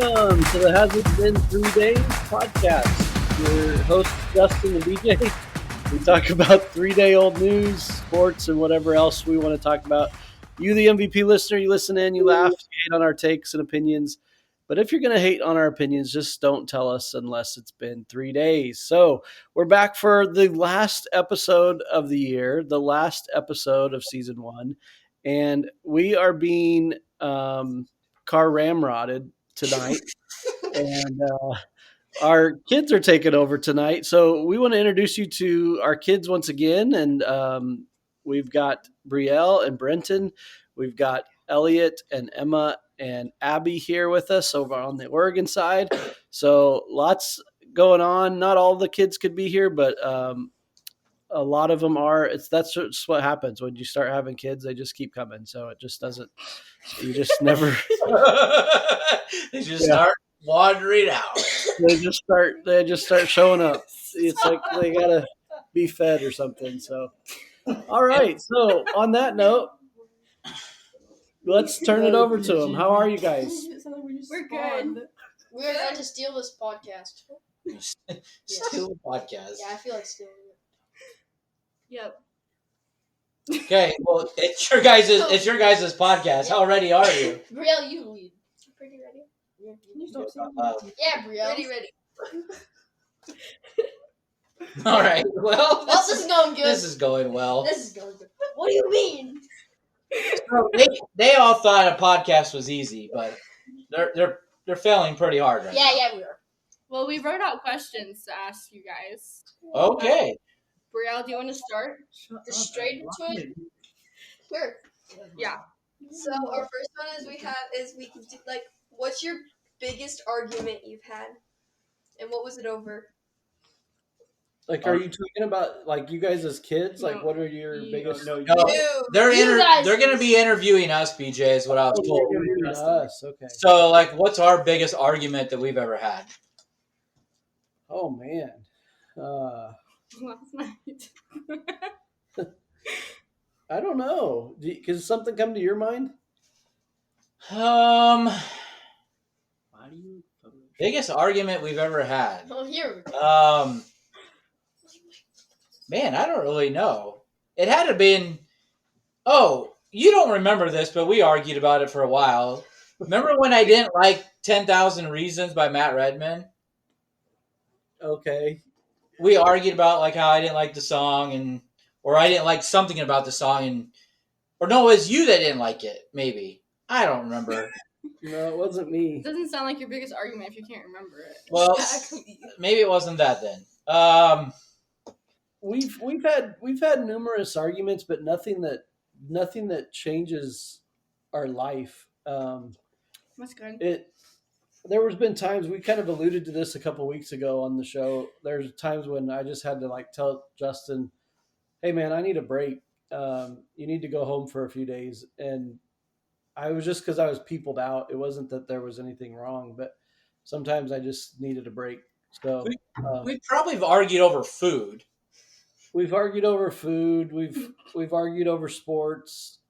Welcome to the Has It Been 3 Days podcast. Your hosts, Justin and BJ. We talk about 3-day-old news, sports, and whatever else we want to talk about. You, the MVP listener, you listen in, you laugh, you hate on our takes and opinions. But if you're going to hate on our opinions, just don't tell us unless it's been 3 days. So we're back for the last episode of the year, the last episode of season 1. And we are being car ramrodded tonight. And our kids are taking over tonight. So we want to introduce you to our kids once again. And we've got Brielle and Brenton. We've got Elliot and Emma and Abby here with us over on the Oregon side. So lots going on. Not all the kids could be here, but a lot of them are. That's just what happens when you start having kids. They just keep coming. So it just doesn't. You just never. They just start wandering out. They just start showing up. It's like they gotta be fed or something. So, all right. So on that note, let's turn it over to them. How are you guys? We're good. We're about to steal this podcast. Steal the podcast. Yeah, I feel like stealing it. Yep. Okay, well, it's your guys' podcast. How ready are you? Brielle, you lead. Pretty ready? Yeah, Brielle. Ready. All right. Well, this is going good. This is going well. This is going good. What do you mean? So they all thought a podcast was easy, but they're failing pretty hard right now. Yeah, we are. Well, we wrote out questions to ask you guys. Okay. Brielle, do you want to start? Just straight into it? Sure. Yeah. So our first one is we can do, like, what's your biggest argument you've had, and what was it over? Like, are you talking about like you guys as kids? Like, what are your biggest? No, they're going to be interviewing us, BJ. Is what I was told. Us, okay. So, like, what's our biggest argument that we've ever had? Oh man. Last night. I don't know. Does something come to your mind? Biggest argument we've ever had. Oh, here we go. Man, I don't really know. It had to have been. Oh, you don't remember this, but we argued about it for a while. Remember when I didn't like 10,000 Reasons by Matt Redman? Okay. We argued about like how I didn't like the song, or I didn't like something about the song, or no, it was you that didn't like it. Maybe I don't remember. No, it wasn't me. It doesn't sound like your biggest argument if you can't remember it. Well, maybe it wasn't that then. We've had numerous arguments, but nothing that changes our life. That's good. There been times we kind of alluded to this a couple weeks ago on the show. There's times when I just had to like tell Justin, "Hey man, I need a break. You need to go home for a few days." And I was just because I was peopled out. It wasn't that there was anything wrong, but sometimes I just needed a break. So we probably have argued over food. We've argued over food. We've argued over sports.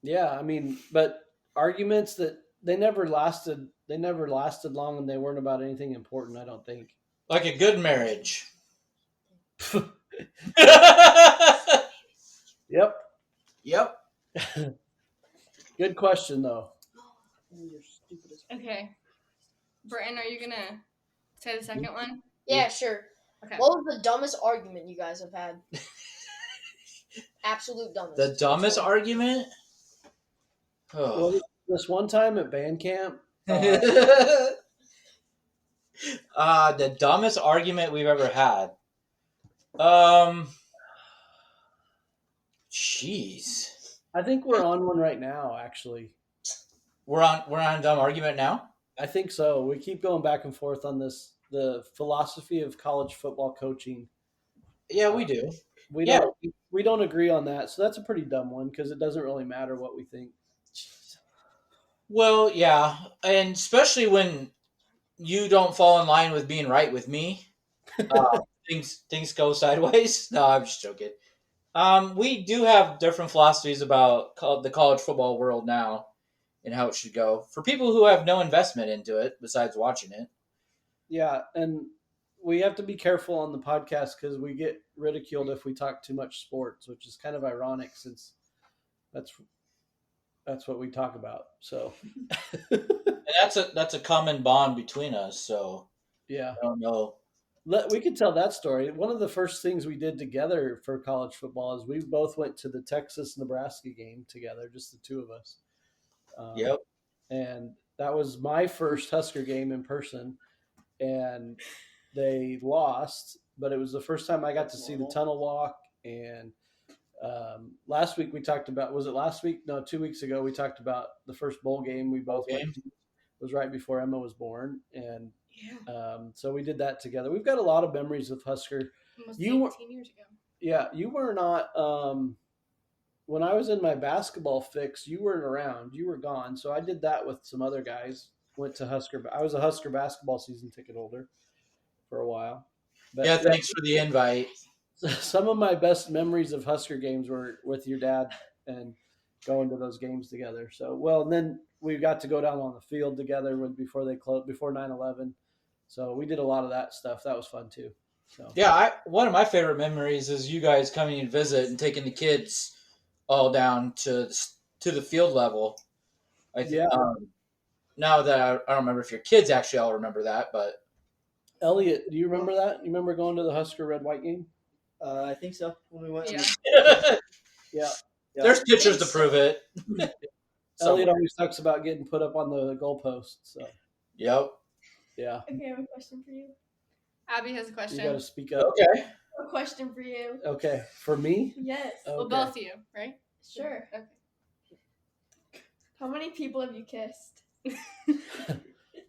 Yeah, I mean, but arguments that they never lasted long, and they weren't about anything important, I don't think. Like a good marriage. Yep. Good question though. Okay. Britton, are you going to say the second one? Yeah, sure. Okay. What was the dumbest argument you guys have had? Absolute dumbest. The dumbest argument? Oh. Well, this one time at band camp. The dumbest argument we've ever had. Jeez. I think we're on one right now, actually. We're on a dumb argument now? I think so. We keep going back and forth on this, the philosophy of college football coaching. Yeah, we do. We don't agree on that. So that's a pretty dumb one because it doesn't really matter what we think. Well, yeah, and especially when you don't fall in line with being right with me, things go sideways. No, I'm just joking. We do have different philosophies about the college football world now, and how it should go for people who have no investment into it besides watching it. Yeah, and we have to be careful on the podcast because we get ridiculed if we talk too much sports, which is kind of ironic since that's what we talk about. So And that's a common bond between us. So yeah, I don't know. we could tell that story. One of the first things we did together for college football is we both went to the Texas-Nebraska game together, just the two of us. Yep. And that was my first Husker game in person, and they lost, but it was the first time I got to see the tunnel walk. And last week we talked about, was it last week? No, 2 weeks ago we talked about the first bowl game we both went to. It was right before Emma was born, and so we did that together. We've got a lot of memories with Husker. Almost You 18 years ago. Yeah, you were not. When I was in my basketball fix, you weren't around. You were gone. So I did that with some other guys. Went to Husker. I was a Husker basketball season ticket holder for a while. But Yeah, thanks for the invite. some of my best memories of Husker games were with your dad and going to those games together. So, well, and then we got to go down on the field together before they closed, before 9/11. So we did a lot of that stuff. That was fun too. So Yeah, one of my favorite memories is you guys coming and visit and taking the kids all down to the field level. Yeah. Now that I don't remember if your kids actually all remember that, but Elliot, do you remember that? You remember going to the Husker Red White game? I think so. When we went. Yeah. Yeah. there's pictures to prove it. Elliot always talks about getting put up on the goalpost. So Yep. yeah, Okay, I have a question for you. Abby has a you question. got to speak up. Okay. A question for you. Okay, for me. Yes. Okay. Well, both of you, right? Sure. Okay. How many people have you kissed?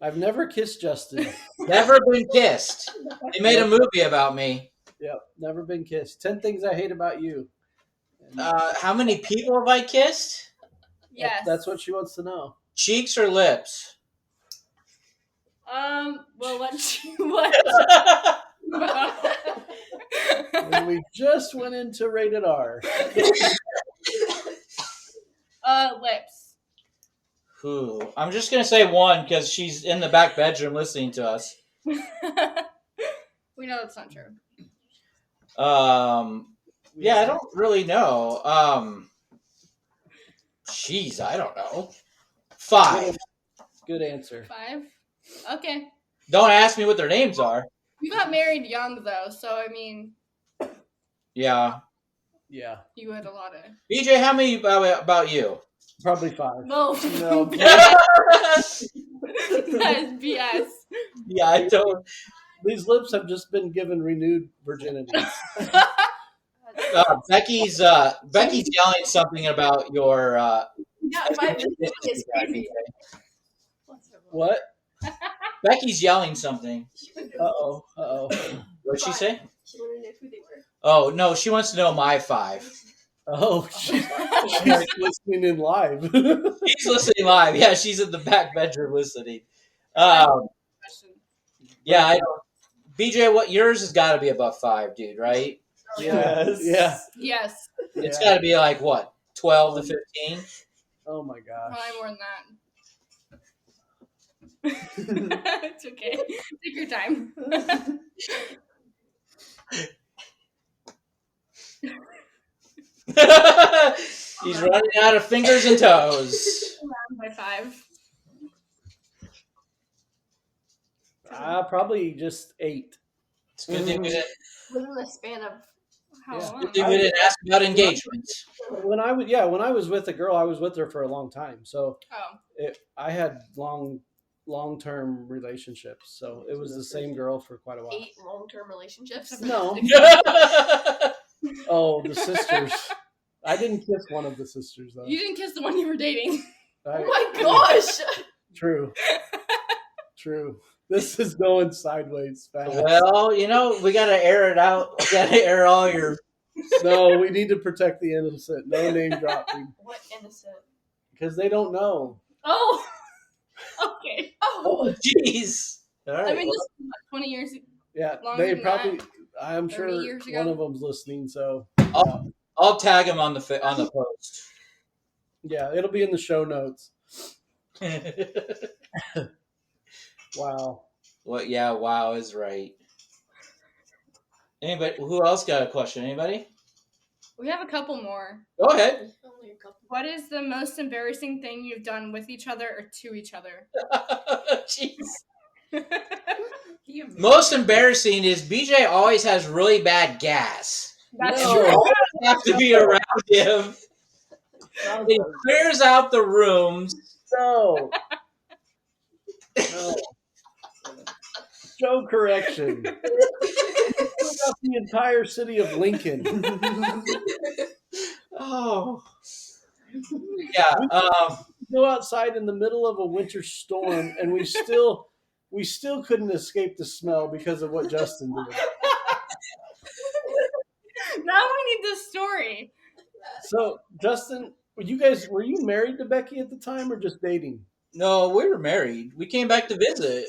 I've never kissed Justin. Never been kissed. They made a movie about me. Yep, never been kissed. 10 things I hate about you. And How many people have I kissed? Yes. that's what she wants to know. Cheeks or lips? Well, what? And we just went into rated R. Lips. Who? I'm just gonna say one because she's in the back bedroom listening to us. We know that's not true. Yeah, I don't really know. Jeez, I don't know. 5. Good answer. 5. Okay. Don't ask me what their names are. You got married young though, so I mean, Yeah. Yeah, you had a lot of. BJ, how many about you? probably 5. No. No, That is BS. Yeah, I don't. these lips have just been given renewed virginity. Becky's yelling something about your. Yeah, 5 is crazy. What? Becky's yelling something. Uh-oh. What'd she say? She wanted to know who they were. Oh no, she wants to know my 5. Oh, she's listening in live. She's listening live. Yeah, she's in the back bedroom listening. Yeah, I don't. BJ, what yours has got to be above 5, dude, right? Yes. Yeah. Yes. It's Yeah. got to be like what, 12 to 15? Oh my gosh. Probably more than that. It's okay. Take your time. He's running out of fingers and toes. By 5. Probably just 8. It's a good thing we didn't, Within the span of How Yeah. long? good thing we didn't ask about engagements. When I was with a girl, I was with her for a long time. So Oh. I had long-term relationships. So it was the same girl for quite a while. 8 long-term relationships. No. Oh, the sisters. I didn't kiss one of the sisters though. You didn't kiss the one you were dating. Oh my gosh! True. This is going sideways fast. Well, we got to air it out. We got to air all your. No, we need to protect the innocent. No name dropping. What innocent? Because they don't know. Oh. Okay. Oh! Jeez. All right. I mean, this is what, 20 years. Yeah, Longer they than probably. that. I'm 30 sure years ago. one of them's listening. So I'll tag him on the post. yeah, it'll be in the show notes. Wow. Well, yeah, wow is right. Anybody? Who else got a question? Anybody? We have a couple more. Go ahead. Only a couple. What is the most embarrassing thing you've done with each other or to each other? Jeez. Most embarrassing is BJ always has really bad gas. That's No. true. You always have to be around him. He clears out the rooms. No. No. Show correction. Took out the entire city of Lincoln. Oh. Yeah. Go outside in the middle of a winter storm, and we still couldn't escape the smell because of what Justin did. Now we need the story. So, Justin, were you married to Becky at the time or just dating? No, we were married. We came back to visit.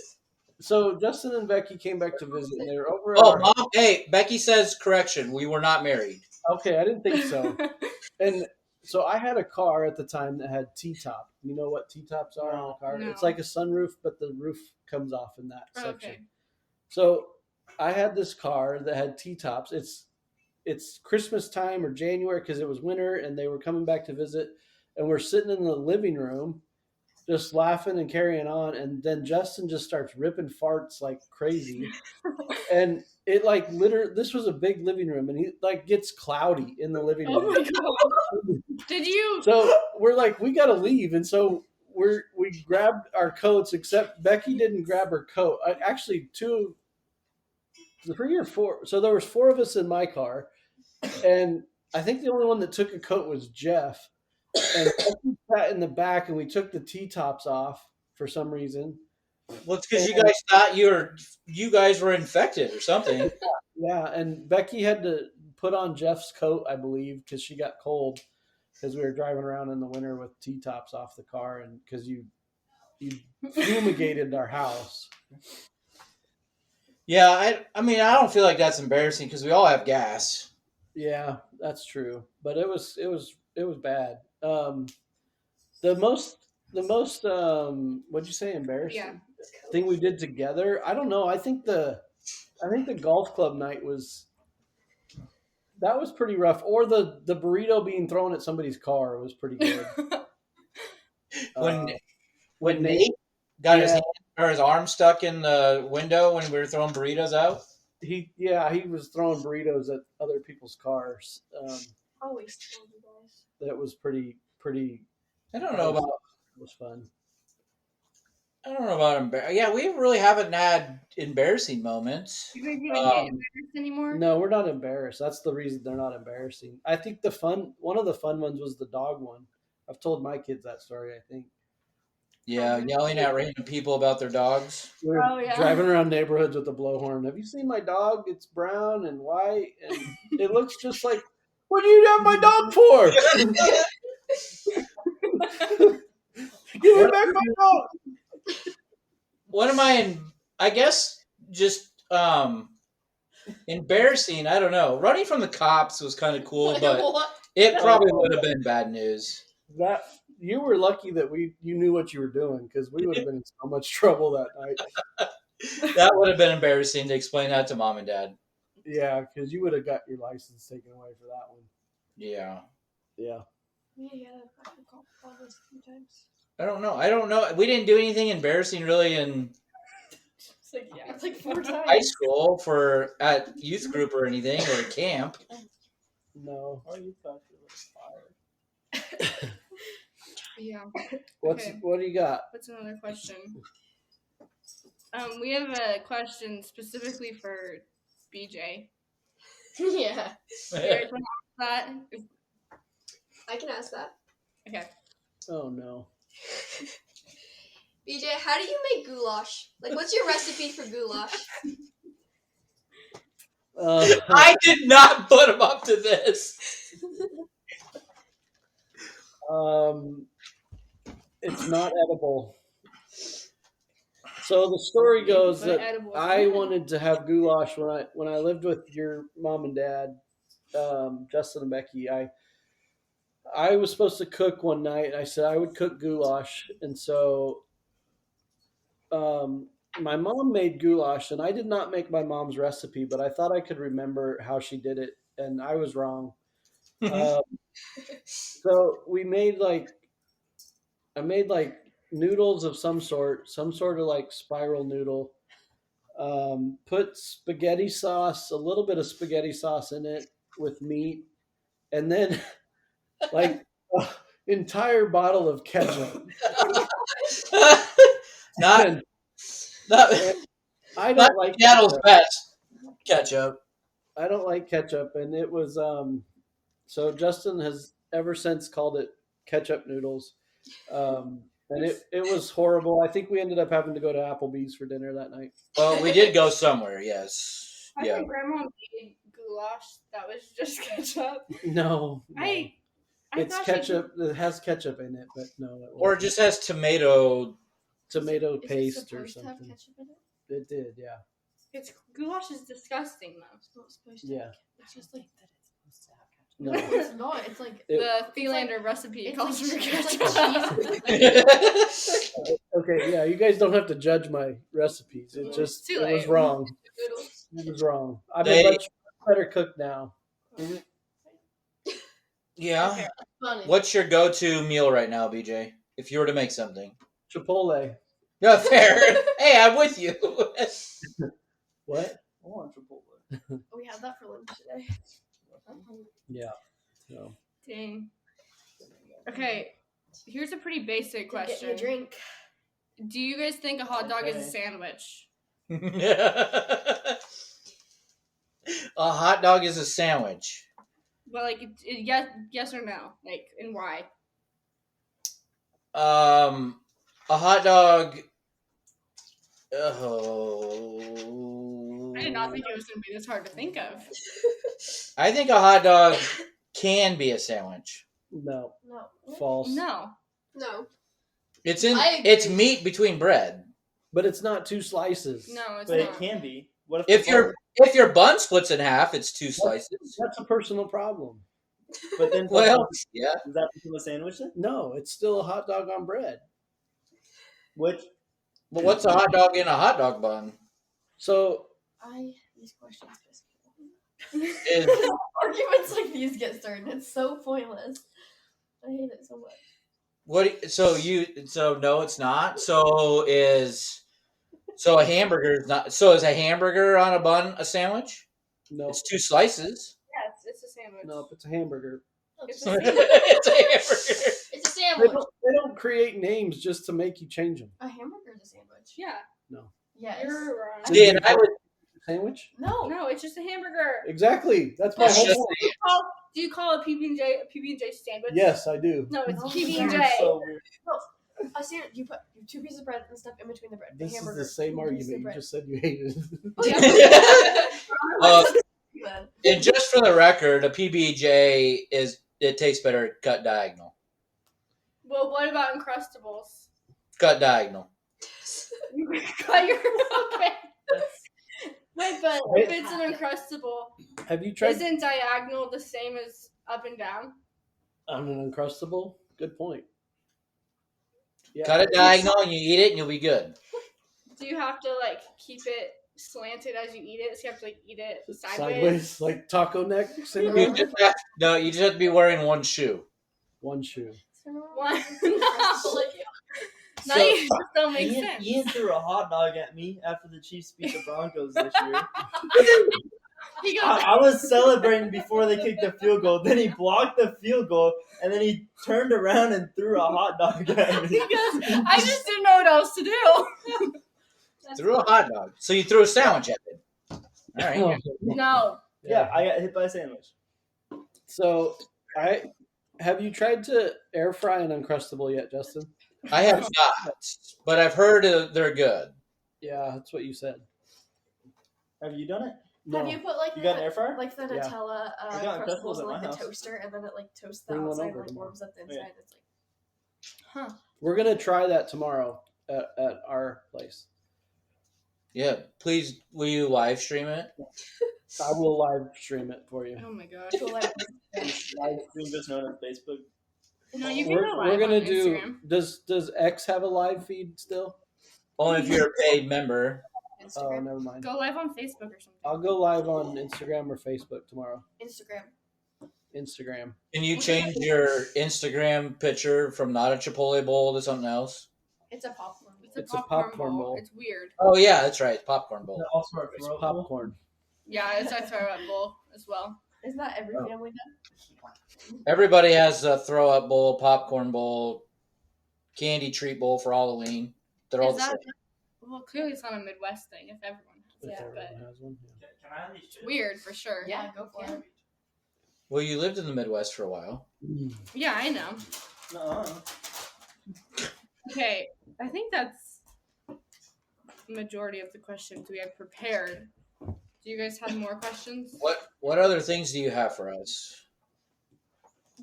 So Justin and Becky came back to visit, and they were over at Oh, our... Mom. Hey, Becky says correction. We were not married. Okay, I didn't think so. And so I had a car at the time that had T-top. You know what T-tops are on a car? No. It's like a sunroof, but the roof comes off in that section. Okay. So I had this car that had T-tops. It's Christmas time or January because it was winter, and they were coming back to visit, and we're sitting in the living room just laughing and carrying on, and then Justin just starts ripping farts like crazy. And it like literally, this was a big living room, and he like gets cloudy in the living room. Oh my god. Did you? So we're like, we got to leave. And so we grabbed our coats, except Becky didn't grab her coat. Actually, 3 or 4. So there was 4 of us in my car. And I think the only one that took a coat was Jeff. And Becky sat in the back, and we took the T-tops off for some reason. Well, it's because you guys thought you guys were infected or something. Yeah, and Becky had to put on Jeff's coat, I believe, because she got cold because we were driving around in the winter with T-tops off the car, and because you fumigated our house. Yeah, I mean, I don't feel like that's embarrassing because we all have gas. Yeah, that's true, but it was bad. The most what'd you say, embarrassing thing we did together? I don't know. I think the golf club night was pretty rough. Or the burrito being thrown at somebody's car was pretty good. When Nate got his hand or his arm stuck in the window when we were throwing burritos out. He was throwing burritos at other people's cars. Always told you guys. That was pretty. I don't know about. It was fun. I don't know about yeah, we really haven't had embarrassing moments. You think you don't get embarrassed anymore? No, we're not embarrassed. That's the reason they're not embarrassing. I think one of the fun ones was the dog one. I've told my kids that story, I think. Yeah, yelling at random people about their dogs. We're driving around neighborhoods with a blowhorn. Have you seen my dog? It's brown and white, and it looks just like. What do you have my dog for? Give me back my dog. What am I guess just embarrassing. I don't know. Running from the cops was kind of cool, but it probably would have been bad news. That you were lucky that you knew what you were doing, because we would have been in so much trouble that night. That would have been embarrassing to explain that to Mom and Dad. Yeah, because you would have got your license taken away for that one. Yeah. Yeah, I've called this a few times. I don't know. We didn't do anything embarrassing really in It's like 4 times. high school at youth group or anything or camp. No. Oh, you thought you were fired. Yeah. What do you got? What's another question? We have a question specifically for BJ. Yeah. You guys want to ask that? I can ask that. Okay. Oh no. BJ, how do you make goulash? Like, what's your recipe for goulash? I did not put him up to this. It's not edible. So the story goes that I wanted to have goulash when I lived with your mom and dad, Justin and Becky. I was supposed to cook one night. I said I would cook goulash, and so my mom made goulash, and I did not make my mom's recipe, but I thought I could remember how she did it, and I was wrong. Um, so I made like noodles of some sort of like spiral noodle. Put spaghetti sauce, a little bit of spaghetti sauce in it with meat, and then like an entire bottle of ketchup. not And, not, and I not don't like Seattle's ketchup. best ketchup. I don't like ketchup, and it was so Justin has ever since called it ketchup noodles. And it was horrible. I think we ended up having to go to Applebee's for dinner that night. Well, we did go somewhere. Yes. I Yeah. think Grandma made goulash that was just ketchup. No, I it's thought ketchup. It has ketchup in it, but no, it Or it wasn't. just has tomato. Tomato Is it paste or supposed to have something. ketchup in it? It did, yeah. It's goulash is disgusting though. It's not supposed to. Yeah. It's just like that it's supposed to have ketchup. No. no, it's not. It's like It- The Philander recipe it's calls like, for it's ketchup. like cheese. Okay, yeah, you guys don't have to judge my recipes. It It's just too it was late. wrong. Noodles. It was wrong. I'm They- a much better cook now. Yeah. Okay. Funny. What's your go-to meal right now, BJ? If you were to make something. Chipotle. No, fair. Hey, I'm with you. What? I want Chipotle. We had that for lunch today. Yeah. No. Dang. Okay, here's a pretty basic Get me question. a drink. Do you guys think a hot dog is a Okay. sandwich? A hot dog is a sandwich. Well, like, yes or no? Like, and why? A hot dog. Oh. I did not think it was going to be this hard to think of. I think a hot dog can be a sandwich. No. No. False. No. No. It's in. I agree. It's meat between bread. But it's not two slices. No, it's But not. it can be. What If your bun splits in half, it's two slices. That's a personal problem. But then Well, yeah. does that become a sandwich then? No, it's still a hot dog on bread. Which But what's a hot dog in a hot dog bun? So These questions piss Is me off. Arguments like these get started. It's so pointless. I hate it so much. what? So no, it's not. So a hamburger is not. So is a hamburger on a bun a sandwich? no, It's two slices. Yes, it's a sandwich. no, it's a hamburger. It's It's a a sandwich. hamburger. It's a They sandwich. don't create names just to make you change them. A hamburger is a sandwich. Yeah, Yes. you're wrong. See, and I would. Sandwich? No. No, it's just a hamburger. Exactly. That's my It's whole just point. Do you call a PB&J sandwich? Yes, I do. No, it's No, PB&J. It's so weird. A sandwich. You put two pieces of bread and stuff in between the bread. This a is hamburger. the same 2 argument pieces of you bread. just said you hated. Then. And just for the record, a PBJ it tastes better cut diagonal. Well, what about Uncrustables? Cut diagonal. You cut your okay. Wait, but Wait. if it's an Uncrustable, Have you tried isn't diagonal the same as up and down? on an Uncrustable? Good point. Yeah. Cut it diagonal and you eat it and you'll be good. Do you have to like keep it slanted as you eat it? So you have to like eat it sideways? Sideways, like taco neck You syndrome. just have to be wearing one shoe. One shoe. One. No, you just don't make sense. Ian threw a hot dog at me after the Chiefs beat the Broncos this year. He goes, I was celebrating before they kicked the field goal. Then he blocked the field goal, and then he turned around and threw a hot dog at me. he goes, I just didn't know what else to do. Threw a hot dog. So you threw a sandwich at it. All right. No. Yeah, I got hit by a sandwich. So have you tried to air fry an Uncrustable yet, Justin? I have not, but I've heard they're good. Yeah, that's what you said. Have you done it? No. Have you put like You got an air fryer? like the Yeah. Nutella I got Uncrustables Uncrustables in at like my the house. toaster, and then it like toasts the Bring one outside over and like tomorrow. warms up the Yeah. inside. It's like We're gonna try that tomorrow at our place. Yeah, please, will you live stream it? I will live stream it for you. Oh my gosh. so like Live stream just known as Facebook No, you can We're, go we're live gonna on do. Instagram. Does X have a live feed still? Only if you're a paid member. Oh, Instagram. never mind. Go live on Facebook or something. I'll go live on Instagram or Facebook tomorrow. Instagram. Instagram. Can you change your Instagram picture from not a Chipotle bowl to something else? It's a popcorn. It's a popcorn bowl. It's weird. Oh yeah, that's right, popcorn bowl. Also our It's throw up bowl. popcorn. Yeah, it's a throw up bowl as well. Isn't that every Oh. family does? Everybody has a throw up bowl, popcorn bowl, candy treat bowl for Halloween. They're all Is the that same. well? Clearly, it's not a Midwest thing. If everyone has If it, everyone but has one. Yeah. Can I have these it's weird for sure. Yeah, go for it. Well, you lived in the Midwest for a while. Yeah, I know. Nuh-uh. Okay, I think that's the majority of the questions we have prepared. Do you guys have more questions? What other things do you have for us?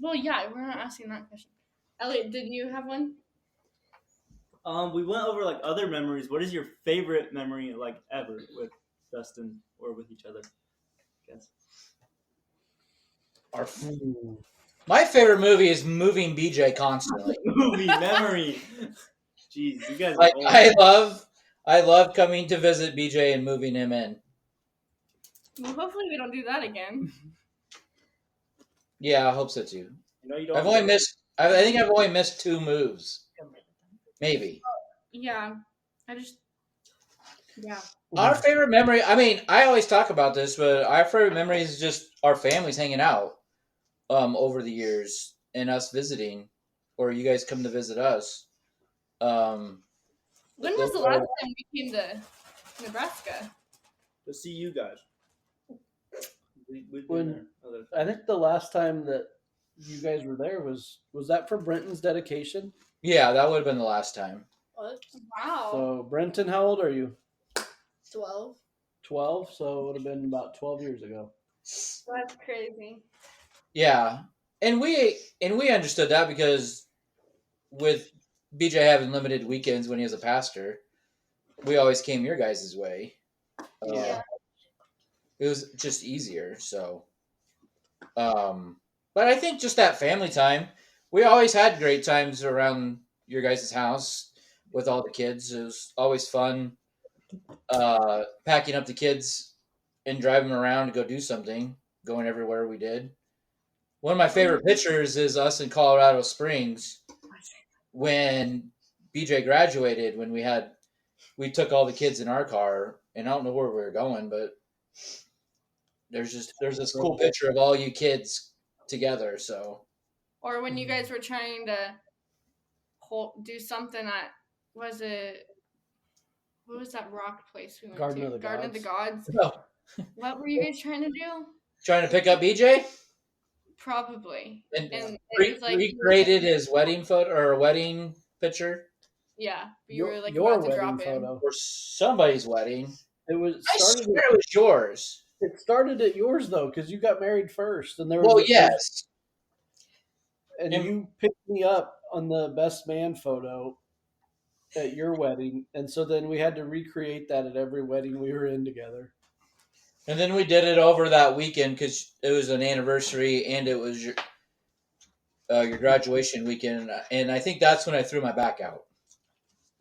Well, yeah, we're not asking that question. Elliot, did you have one? We went over like other memories. What is your favorite memory like ever with Dustin or with each other? I guess. My favorite movie is moving BJ constantly. Movie memory. Jeez, you guys are Like old. I love coming to visit BJ and moving him in. Well, hopefully we don't do that again. Yeah, I hope so too. You know you don't. I think I've only missed 2 moves. Maybe. Yeah, yeah. Our favorite memory, I mean, I always talk about this, but our favorite memory is just our families hanging out over the years and us visiting, or you guys come to visit us. When was the last time we came to Nebraska? To see you guys. We've been When- there. Other I think the last time that you guys were there was that for Brenton's dedication? Yeah, that would have been the last time. What? Wow. So Brenton, how old are you? 12. 12. So it would have been about 12 years ago. That's crazy. Yeah, and we understood that because with BJ having limited weekends when he was a pastor, we always came your guys' way. Yeah. It was just easier. So, but I think just that family time, we always had great times around your guys' house with all the kids. It was always fun packing up the kids and driving them around to go do something, going everywhere we did. One of my favorite pictures is us in Colorado Springs when BJ graduated, when we took all the kids in our car, and I don't know where we were going, but there's this cool picture of all you kids together. So, Or when you guys were trying to do something at, what was that rock place we went Garden to? of the Garden of the Gods. oh, What were you guys trying to do? trying to pick up BJ Probably. and And it was like recreated his wedding photo or wedding picture yeah, you were like your about to wedding drop in. photo. or somebody's wedding. It was I started. swear it was yours. It started at yours though, because you got married first, and there was Well, yes. and And- you picked me up on the best man photo at your wedding, and so then we had to recreate that at every wedding we were in together. And then we did it over that weekend because it was an anniversary and it was your graduation weekend. And I think that's when I threw my back out.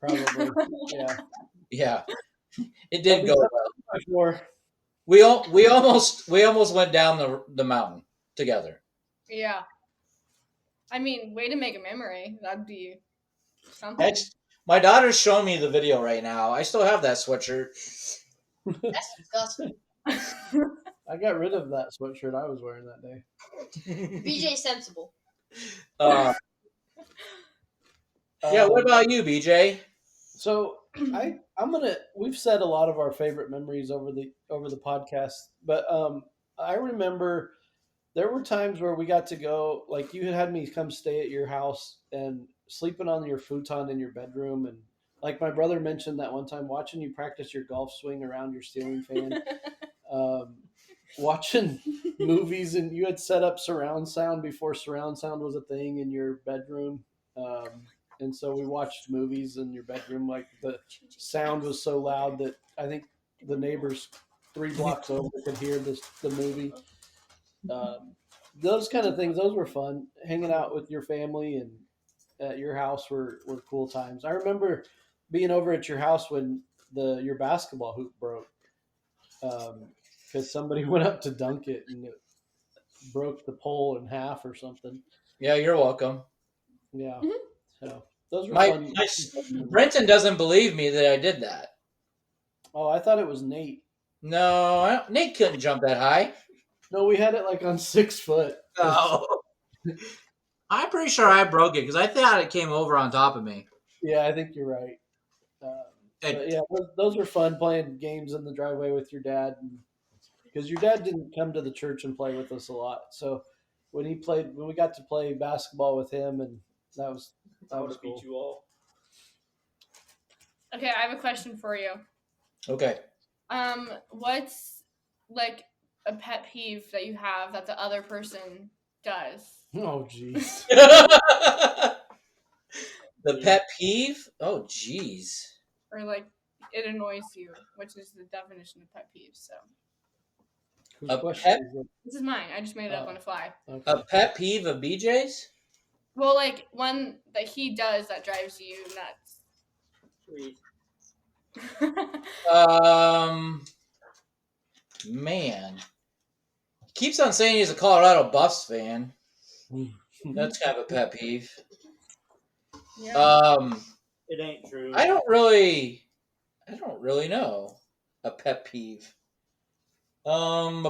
Probably, yeah. Yeah, it did go well. Before. We almost went down the mountain together. Yeah. I mean, way to make a memory. That'd be something. My daughter's showing me the video right now. I still have that sweatshirt. That's disgusting. I got rid of that sweatshirt I was wearing that day. BJ sensible. Yeah. What about you, BJ? So we've said a lot of our favorite memories over the podcast, but I remember there were times where we got to go, like you had me come stay at your house and sleeping on your futon in your bedroom, and like my brother mentioned that one time, watching you practice your golf swing around your ceiling fan, watching movies, and you had set up surround sound before surround sound was a thing in your bedroom. And so we watched movies in your bedroom. Like the sound was so loud that I think the neighbors 3 blocks over could hear the movie. those kind of things, those were fun. Hanging out with your family and at your house were cool times. I remember being over at your house when your basketball hoop broke because somebody went up to dunk it and it broke the pole in half or something. Yeah, you're welcome. Yeah. Mhm. So those were My fun. Brenton doesn't believe me that I did that. Oh, I thought it was Nate. No, Nate couldn't jump that high. No, we had it like on 6 foot. No. I'm pretty sure I broke it because I thought it came over on top of me. Yeah, I think you're right. But yeah, those were fun playing games in the driveway with your dad, because your dad didn't come to the church and play with us a lot. So when we got to play basketball with him, and that I was would have cool. beat you all. Okay, I have a question for you. Okay. What's like a pet peeve that you have that the other person does? Oh, jeez. The pet peeve? Oh, jeez. Or like it annoys you, which is the definition of pet peeve. So Whose A question pet- is it? this is mine. I just made it up on the fly. Okay. A pet peeve of BJ's? Well, like one that he does that drives you Sweet. nuts. Man. He keeps on saying he's a Colorado Buffs fan. That's kind of a pet peeve. Yeah. It ain't true. I don't really know a pet peeve. See, I'm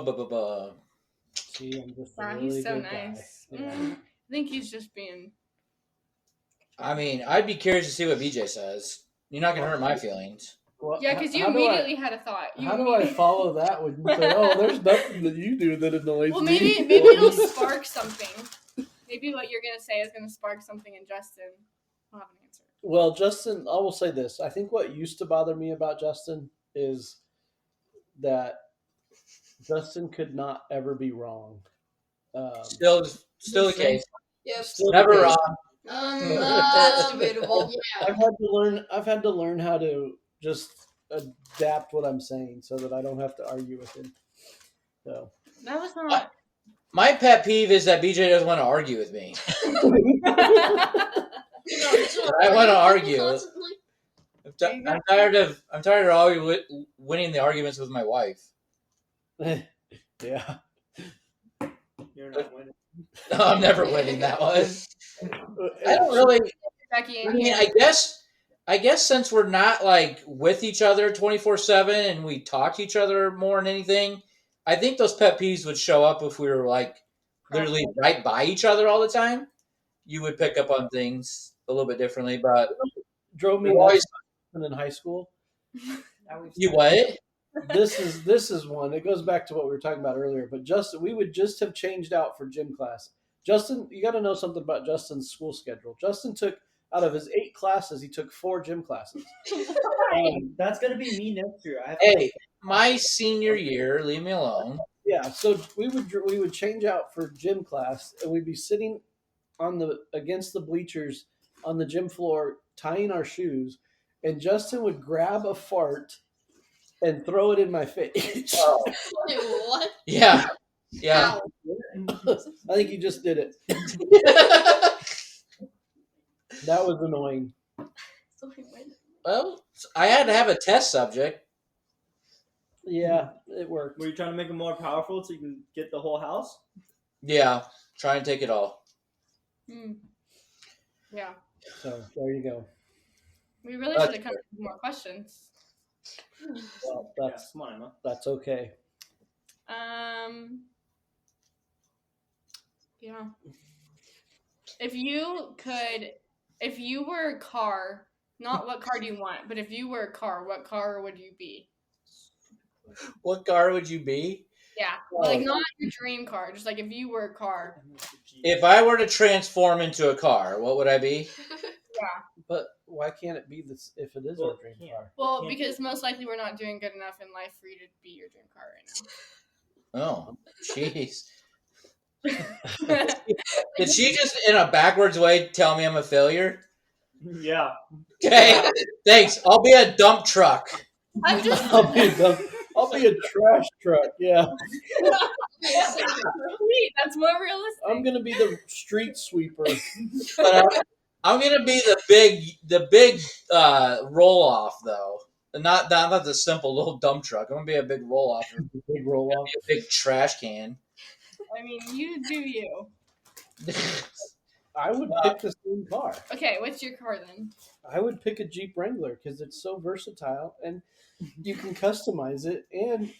just a Wow, really he's so good guy. nice. Yeah. I think he's just being. I mean, I'd be curious to see what BJ says. You're not gonna hurt my feelings. Well, Yeah, because you how do I- immediately had a thought. You How do I immediately- follow that when you say, "Oh, there's nothing that you do that annoys Well, me"? maybe it'll spark something. Maybe what you're gonna say is gonna spark something in Justin. I'll have an answer. Well, Justin, I will say this. I think what used to bother me about Justin is that Justin could not ever be wrong. Still the case. Yep. Never wrong. That's debatable. I've had to learn how to just adapt what I'm saying so that I don't have to argue with him. So That was not. My pet peeve is that BJ doesn't want to argue with me. I want to argue. Constantly. I'm tired of always winning the arguments with my wife. yeah. You're not winning. No, I'm never winning that one. I don't really. Becky I in mean, here. I guess since we're not like with each other 24/7 and we talk to each other more than anything, I think those pet peeves would show up if we were like literally right by each other all the time. You would pick up on things a little bit differently, but Drove me We're always- nuts in high school. you what? This is one. It goes back to what we were talking about earlier. But Justin, we would just have changed out for gym class. Justin, you got to know something about Justin's school schedule. Justin took out of his 8 classes, he took 4 gym classes. That's gonna be me next year. Hey, my senior year, leave me alone. Yeah, so we would change out for gym class, and we'd be sitting against the bleachers on the gym floor, tying our shoes, and Justin would grab a fart and throw it in my face. Oh, Wait, what? yeah. Ow. I think he just did it. That was annoying. So he went. Well, I had to have a test subject. Yeah, it worked. Were you trying to make it more powerful so you can get the whole house? Yeah, try and take it all. Yeah. So there you go. We really That's should have come up with more questions. Well, Yeah, come on, Emma. that's okay. Yeah. If you were a car, not what car do you want, but if you were a car, what car would you be? What car would you be? Yeah. Like not your dream car, just like if you were a car. If I were to transform into a car, what would I be? But why can't it be this if it is Well, our dream it car? Well, Can't because most likely we're not doing good enough in life for you to be your dream car Oh, jeez. right now. Did she just, in a backwards way, tell me I'm a failure? Yeah. Okay, thanks. I'll be a dump truck. I'm just I'll be dumb. I'll be a trash truck. Yeah, Sweet, that's more realistic. I'm gonna be the street sweeper. But I'm gonna be the big roll off though. Not the simple little dump truck. I'm gonna be a big roll off. Big roll off. A big trash can. I mean, you do you. I would pick the same car. Okay, what's your car then? I would pick a Jeep Wrangler because it's so versatile and you can customize it and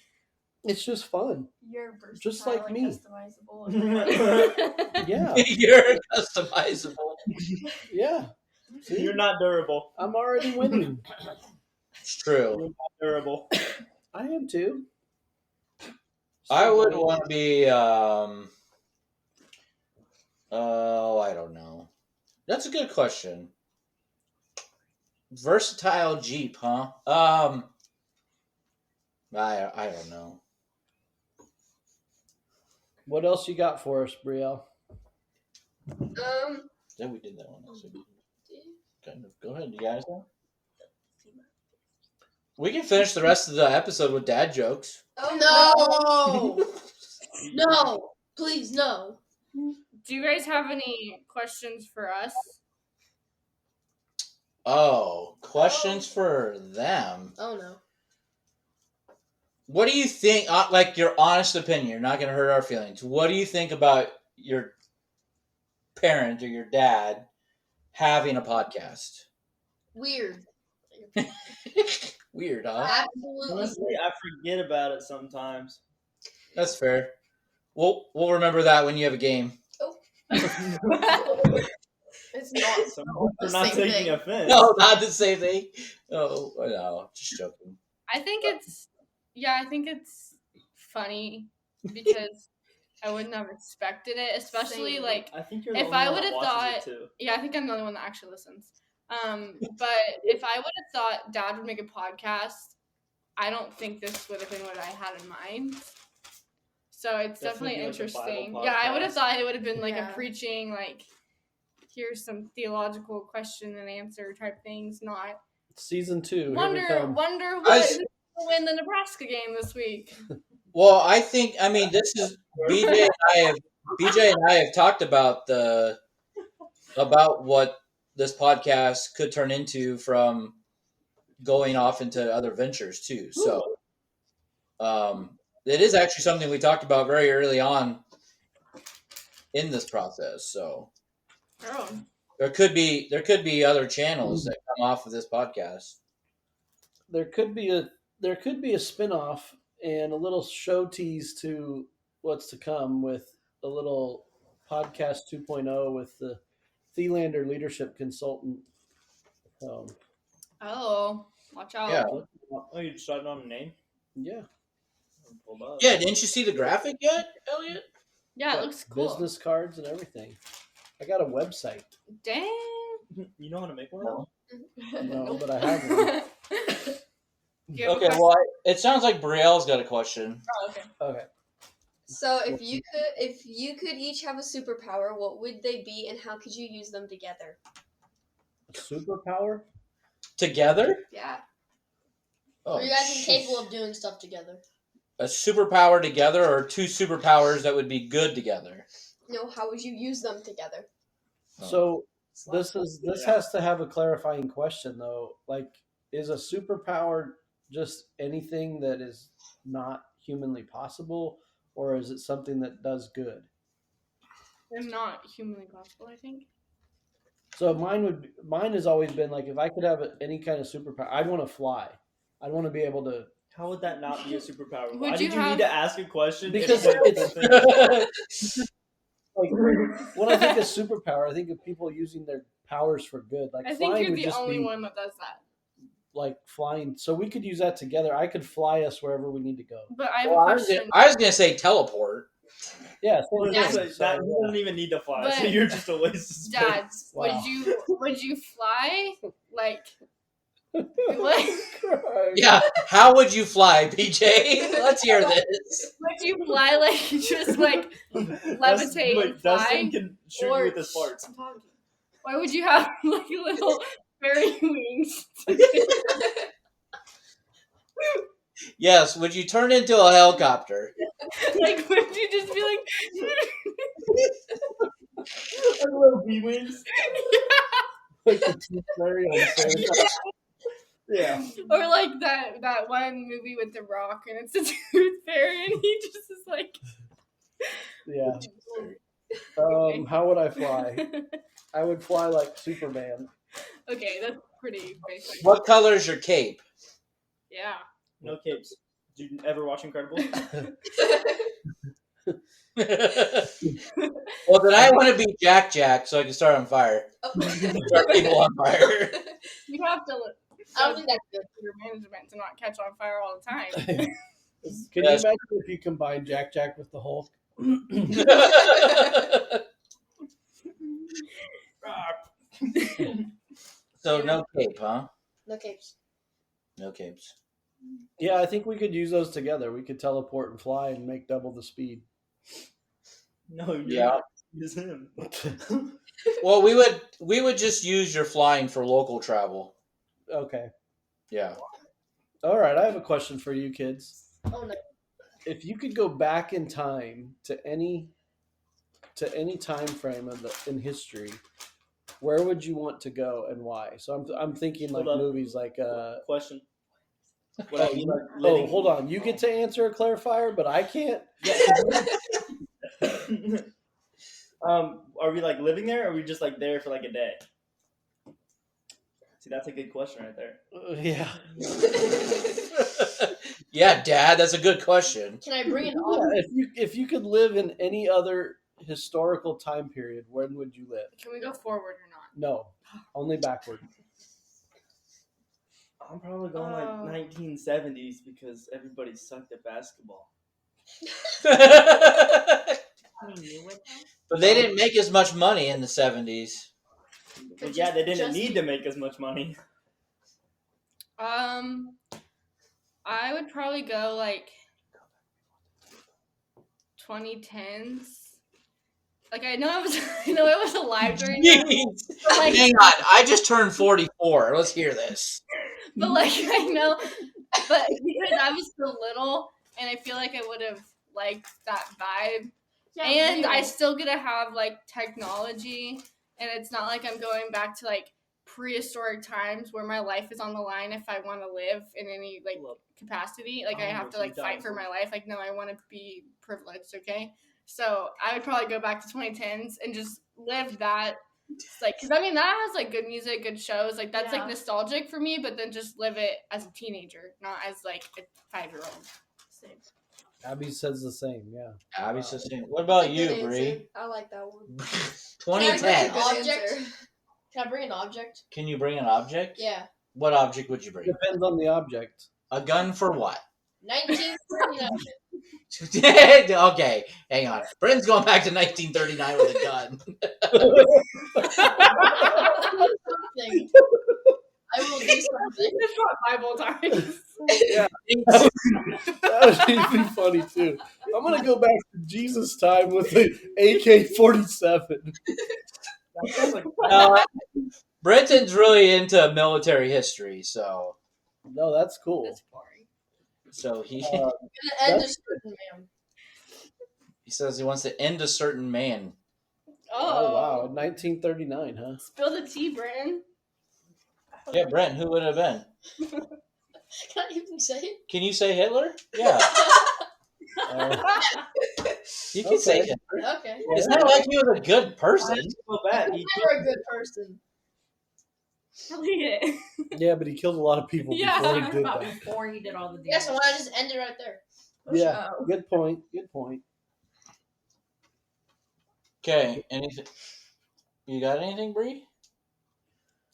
it's just fun. You're versatile, Just like and me. customizable. Yeah, You're customizable. yeah. See, You're not durable. I'm already winning. It's true. You're not durable. I am too. I would want to be. Oh, I don't know. That's a good question. Versatile Jeep, huh? I don't know. What else you got for us, Brielle? Yeah, we did that one. Kind of. Go ahead, you guys. We can finish the rest of the episode with dad jokes. Oh No! No! Please, no. Do you guys have any questions for us? Oh, questions for them. Oh no. What do you think? Like your honest opinion. You're not going to hurt our feelings. What do you think about your parent or your dad having a podcast? Weird. Weird, huh? Absolutely. Honestly, I forget about it sometimes. That's fair. We'll remember that when you have a game. It's not. For not Same taking thing. offense. No, not the same thing. Oh, no, just joking. I think it's funny because I wouldn't have expected it, especially Same. like I think you're if the I only would one have that watches thought, it too. yeah, I think I'm the only one that actually listens. But if I would have thought Dad would make a podcast, I don't think this would have been what I had in mind. So it's definitely Definitely like a interesting. Bible Yeah, I would have podcast. thought it would have been like Yeah. a preaching, like here's some theological question and answer type things, not Season 2. Here we wonder come. what who's gonna win the Nebraska game this week. Well, I mean, this is BJ and I have talked about about what this podcast could turn into from going off into other ventures too. So, it is actually something we talked about very early on in this process. So, Oh. there could be other channels that come off of this podcast. There could be a spin-off and a little show tease to what's to come with a little podcast 2.0 with the Thielander leadership consultant. Oh, watch out. Yeah. Oh, you decided on a name? Yeah. Hold up. Yeah, didn't you see the graphic yet, Elliot? Yeah, it looks cool. Business cards and everything. I got a website. Dang. You know how to make one? No. No, but I have one. Do you have a Okay, question? well, it sounds like Brielle's got a question. Oh, okay. Okay. So if you could each have a superpower, what would they be, and how could you use them together? Superpower? Together? Yeah. Oh, Are you guys sheesh. capable of doing stuff together? A superpower together, or two superpowers that would be good together? No, how would you use them together? So this has to have a clarifying question though. Like, is a superpower just anything that is not humanly possible, or is it something that does good? They're not humanly possible, I think. So mine has always been like, if I could have any kind of superpower, I'd want to fly. I'd want to be able to. How would that not be a superpower? Would Why you did you have- need to ask a question? Because if it's- Like, when I think of superpower, I think of people using their powers for good. Like, I think flying you're would the just only be one that does that. like flying. So we could use that together. I could fly us wherever we need to go. But I have Well, a I was question. gonna say teleport. Yeah, Well, same it's thing. like that, So, you don't even need to fly, so But- you're just a waste of space. Dad, Wow. would you fly like what? Christ. Yeah, how would you fly, BJ? Let's hear this. Would you fly like just like levitate and Dustin fly? can shoot Or- you with his farts. Why would you have like little fairy wings? Yes, would you turn into a helicopter? Like, would you just be like, little bee wings. Like the Tooth Fairy on Santa Claus. Yeah. or like that one movie with The Rock, and it's a tooth fairy, and he just is like, Yeah. How would I fly? I would fly like Superman. okay, that's pretty basic. What color is your cape? Yeah. No capes. Did you ever watch Incredibles? Well, then I want to be Jack so I can start on fire. Start people on fire. You have to look. I don't think that's good. Your management to not catch on fire all the time. Can you Yes. imagine if you combine Jack with the Hulk? So no cape, huh? No capes. No capes. Yeah, I think we could use those together. We could teleport and fly and make double the speed. No, you're Yeah. not. It's him. Well, we would just use your flying for local travel. Okay. Yeah. All right, I have a question for you kids. Oh no. If you could go back in time to any time frame in history, where would you want to go and why? So I'm thinking like Hold up. movies like Question. Would oh, I be like living? hold on. You get to answer a clarifier, but I can't. Are we like living there, or are we just like there for like a day? See, that's a good question right there. Yeah. Yeah, Dad, that's a good question. Can I bring an Yeah, object? if you could live in any other historical time period, when would you live? Can we go forward or not? No, only backward. I'm probably going like 1970s because everybody sucked at basketball. But they didn't make as much money in the 70s. But yeah, they didn't just- need to make as much money. I would probably go like 2010s. Like I know it was alive during that, Jeez. but like, Hang on, I just turned 44. Let's hear this. but like I know, but because I was so little, and I feel like I would have liked that vibe. Yeah, And I real. still get to have like technology, and it's not like I'm going back to like prehistoric times where my life is on the line if I want to live in any like capacity. Like I have to like fight for my life. Like no, I want to be privileged. Okay, so I would probably go back to 2010s and just live that. Like, because I mean that has like good music, good shows. Like that's Yeah. like nostalgic for me. But then just live it as a teenager, not as like a 5-year-old. Same. Abby says the same. Yeah. Abby's just saying. What about Good you, answer. Bree? I like that one. 2010. Good Object? answer. Can I bring an object? Can you bring an object? Yeah. What object would you bring? Depends on the object. A gun for what? 1939. Okay, hang on. Brendan's going back to 1939 with a gun. Something. I will do something. It's not Bible times. Yeah. That would be funny too. I'm gonna go back to Jesus time with the AK-47. That sounds like Brenton's really into military history, so No, that's cool. That's boring. he I'm gonna end a That's- certain man. he says he wants to end a certain man. Oh wow, 1939, huh? Spill the tea, Brenton. Yeah, Brent, who would it have been? Can I even say it? Can you say Hitler? Yeah, you can say Okay. Hitler. Okay. It's not like he was a good person. so bad. He Never a good person. Elliot. Yeah, but he killed a lot of people Yeah. before he did About that. before he did all the damage. Yeah, so why not just end it right there? Yeah, good point. Good point. Okay, anything? You got anything, Bree?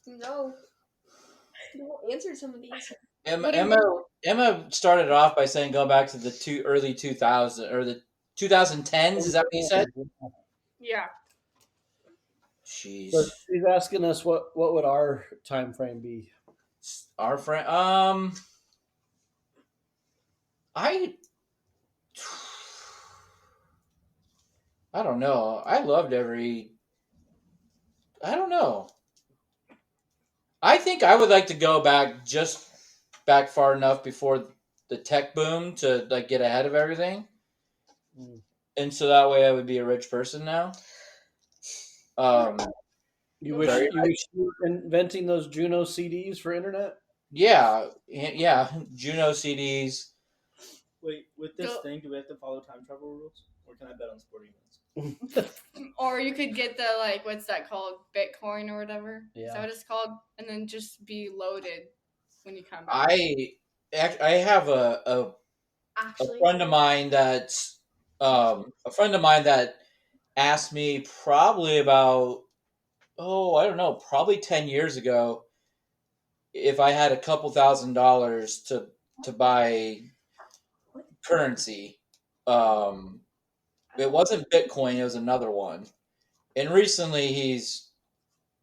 No. You answered some of these. Emma started off by saying go back to the early 2000s or the 2010s. Is that what you said? Yeah. Jeez. So she's asking us what would our time frame be? Our friend, I don't know. I don't know. I think I would like to go back far enough before tech boom to like get ahead of everything, Mm. and so that way I would be a rich person now. You wish Very you were inventing those Juno CDs for internet? Yeah, Juno CDs. Wait, with this Go- thing, do we have to follow time travel rules, or can I bet on sporting events? Or you could get the like, what's that called? Bitcoin or whatever. Is Yeah. that what it's called? And then just be loaded when you come back. I have a Actually, friend of mine that's asked me probably about I don't know, probably 10 years ago if I had a couple $1,000 to buy currency. It wasn't Bitcoin, it was another one. And recently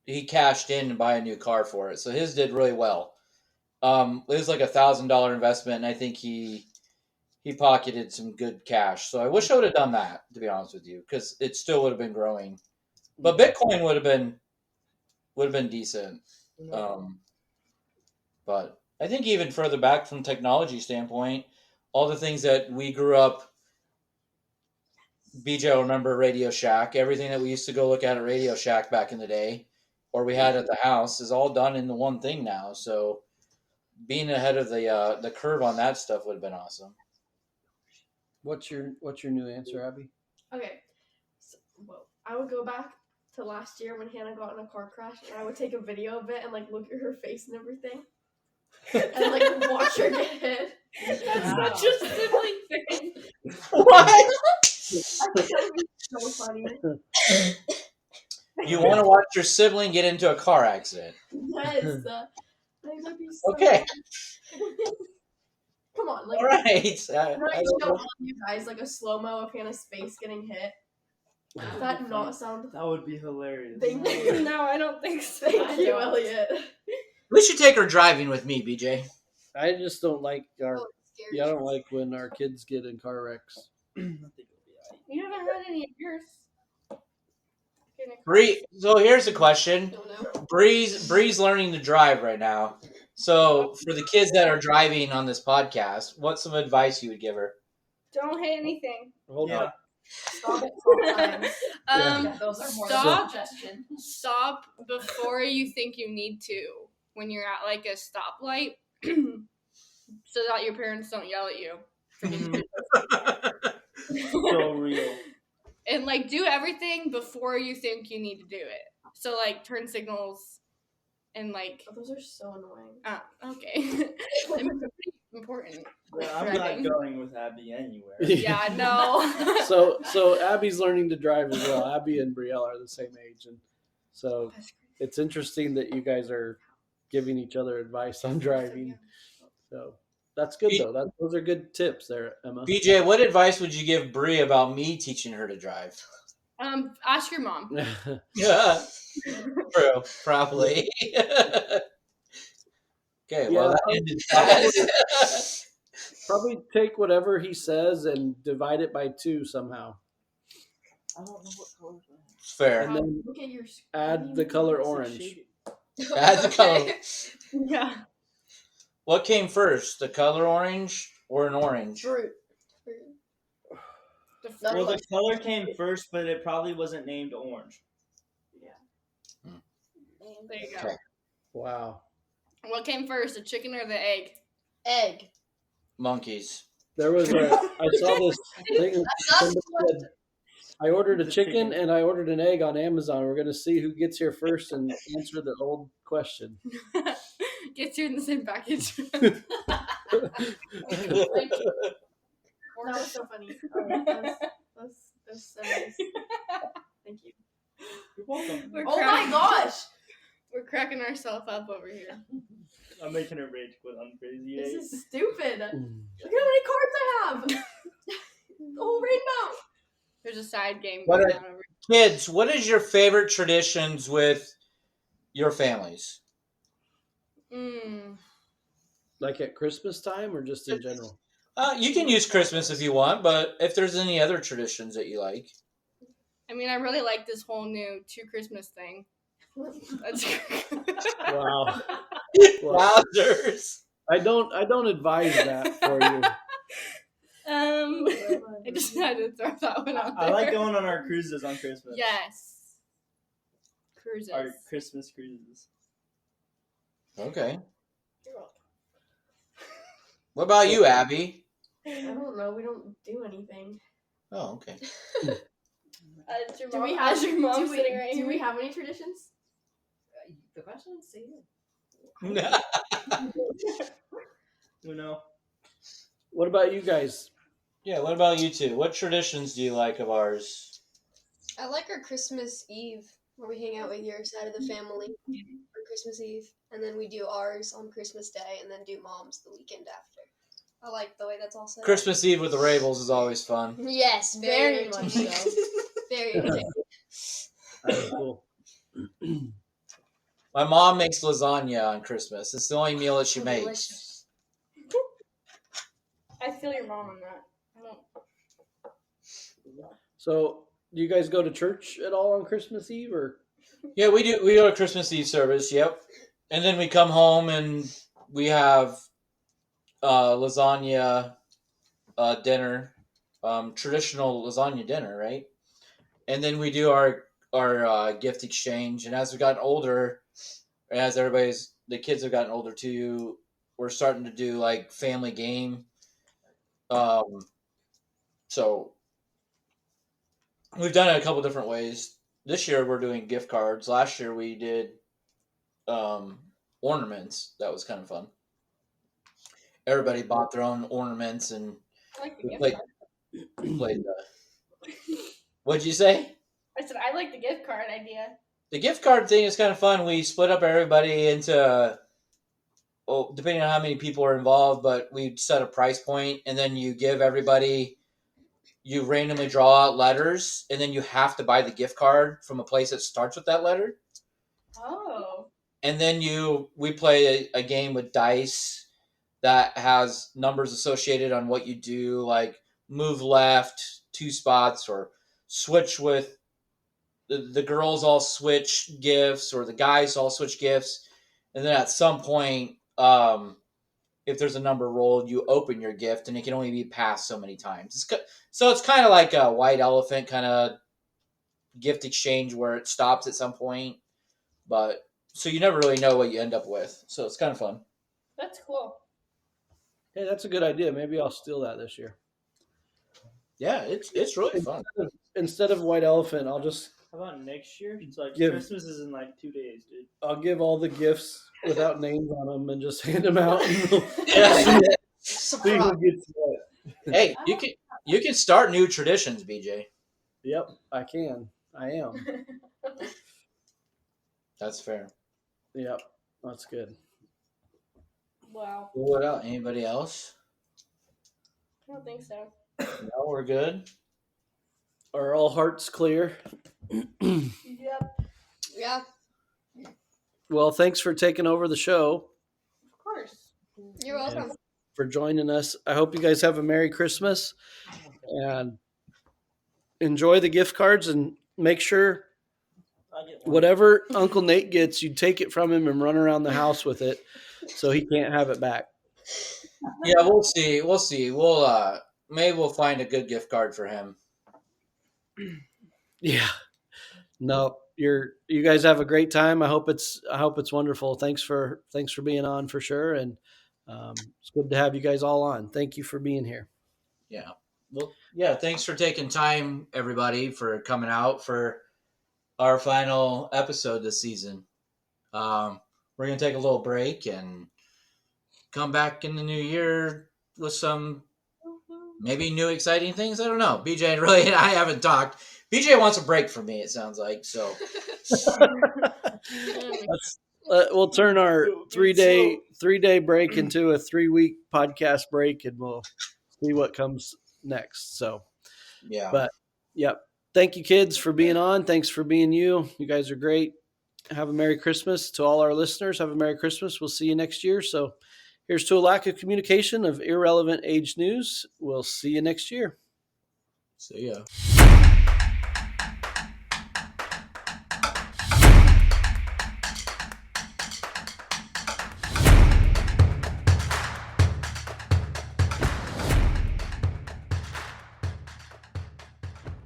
he cashed in to buy a new car for it. So his did really well. It was like $1,000 investment, and I think he pocketed some good cash. So I wish I would have done that, to be honest with you, because it still would have been growing. But Bitcoin would have been decent. But I think even further back from technology standpoint, all the things that we grew up, BJ will remember Radio Shack, everything that we used to go look at Radio Shack back in the day, or we had at the house, is all done in the one thing now. So being ahead of the curve on that stuff would have been awesome. What's your new answer, Abby? okay. So, well, I would go back to last year when Hannah got in a car crash, and I would take a video of it and like look at her face and everything, and like watch her get hit. That's such a sibling thing. What? I think that would be so funny. You want to watch your sibling get into a car accident? Yes. I think that'd be so Okay. funny. Come on, like All right. can I show all of you guys like a slow-mo of Hannah's face getting hit? Does that not sound? That would be hilarious. Thank you. No, I don't think so. Thank you, Elliot. We should take her driving with me, BJ. I just don't like our. Oh, it's scary. Yeah, I don't like when our kids get in car wrecks. I think it'll be alright. You haven't had any of yours. Bree. So here's a question. Don't know. Bree's learning to drive right now. So for the kids that are driving on this podcast, what's some advice you would give her? Don't hit anything. Hold Yeah. on. Stop it sometimes. Yeah. Those are more Stop. suggestion. Stop before you think you need to when you're at like a stoplight, so that your parents don't yell at you. So real. And like do everything before you think you need to do it. So like turn signals and like Oh, those are so annoying. okay. Pretty important. Yeah, I'm Driving. not going with Abby anywhere. Yeah, no. So Abby's learning to drive as well. Abby and Brielle are the same age, and so it's interesting that you guys are giving each other advice on driving. So that's good though. Those are good tips there, Emma. BJ, what advice would you give Bree about me teaching her to drive? Ask your mom. Yeah, true, probably. Okay, well that ended fast. Probably take whatever he says and divide it by 2 somehow. I don't know what color that is. Fair. And then Look at your add the color It's orange. shaded. Add the color. Yeah. What came first, the color orange or an orange? Fruit. Well, the color came first, but it probably wasn't named orange. There you go. Okay. Wow. What came first, the chicken or the egg? Egg. Monkeys. There was I saw this thing. Somebody said, I ordered a chicken and I ordered an egg on Amazon. We're going to see who gets here first and answer the old question. Gets you in the same package. That was so funny. That's so nice. Thank you. You're welcome. Oh my gosh! We're cracking ourselves up over here. I'm making a rage quit on Crazy This 8. is stupid. Look how many cards I have. The whole rainbow. There's a side game What going are- on over Kids, what is your favorite traditions with your families? Like at Christmas time or just in general? You can use Christmas if you want, but if there's any other traditions that you like. I mean, I really like this whole new 2 Christmas thing. That's Wow. Wowzers. I don't advise that for you. I just had to throw that one out there. I like going on our cruises on Christmas. Yes. Cruises. Our Christmas cruises. Okay. You're welcome. What about you, Abby? I don't know. We don't do anything. Oh, okay. Do we have your mom do we, sitting right do here? we have any traditions? The question is, say it. Uno. What about you guys? Yeah, what about you two? What traditions do you like of ours? I like our Christmas Eve where we hang out with your side of the family on Christmas Eve, and then we do ours on Christmas Day, and then do mom's the weekend after. I like the way that's all set up. Christmas Eve with the Rabels is always fun. Yes, Very much so. Very entertaining. That's cool. My mom makes lasagna on Christmas. It's the only meal that she makes. Delicious. I feel your mom on that. I don't. So, do you guys go to church at all on Christmas Eve, or? Yeah, we do. We go to Christmas Eve service. Yep, and then we come home and we have lasagna dinner, traditional lasagna dinner, right? And then we do our gift exchange. And as we've gotten older, as the kids have gotten older too, we're starting to do like family game. So we've done it a couple different ways. This year we're doing gift cards. Last year we did ornaments. That was kind of fun. Everybody bought their own ornaments and I like the we gift played card. What'd you say? I said I like the gift card idea. The gift card thing is kind of fun. We split up everybody into, depending on how many people are involved, but we set a price point, and then you give everybody, you randomly draw out letters, and then you have to buy the gift card from a place that starts with that letter. Oh. And then we play a game with dice that has numbers associated on what you do, like move left 2 spots, or switch with the girls all switch gifts, or the guys all switch gifts. And then at some point, if there's a number rolled, you open your gift, and it can only be passed so many times. So it's kind of like a white elephant kind of gift exchange where it stops at some point. But so you never really know what you end up with. So it's kind of fun. That's cool. Hey, that's a good idea. Maybe I'll steal that this year. Yeah, it's really fun. Instead of white elephant, I'll just How about next year? It's like Give- Christmas is in like 2 days, dude. I'll give all the gifts without names on them and just hand them out. And we'll Yeah. see who gets what. Hey, you can start new traditions, BJ. Yep, I can. I am. That's fair. Yep, that's good. Wow. What else? Anybody else? I don't think so. No, we're good. Are all hearts clear? Yep. Yeah. Well, thanks for taking over the show, Of course. You're welcome. for joining us. I hope you guys have a Merry Christmas and enjoy the gift cards, and make sure I get one. whatever Uncle Nate gets, you take it from him and run around the house with it so he can't have it back. Yeah, we'll see. Maybe we'll find a good gift card for him. Yeah. No, you guys have a great time. I hope it's wonderful. Thanks for being on for sure. And it's good to have you guys all on. Thank you for being here. Yeah. Well, yeah, thanks for taking time, everybody, for coming out for our final episode this season. We're going to take a little break and come back in the new year with some maybe new exciting things. I don't know. BJ and I haven't talked. BJ wants a break from me, it sounds like. So We'll turn our 3-day break into a 3-week podcast break, and we'll see what comes next. So, yeah. but yep. Thank you, kids, for being on. Thanks for being you. You guys are great. Have a Merry Christmas to all our listeners. Have a Merry Christmas. We'll see you next year. So here's to a lack of communication of irrelevant age news. We'll see you next year. See ya.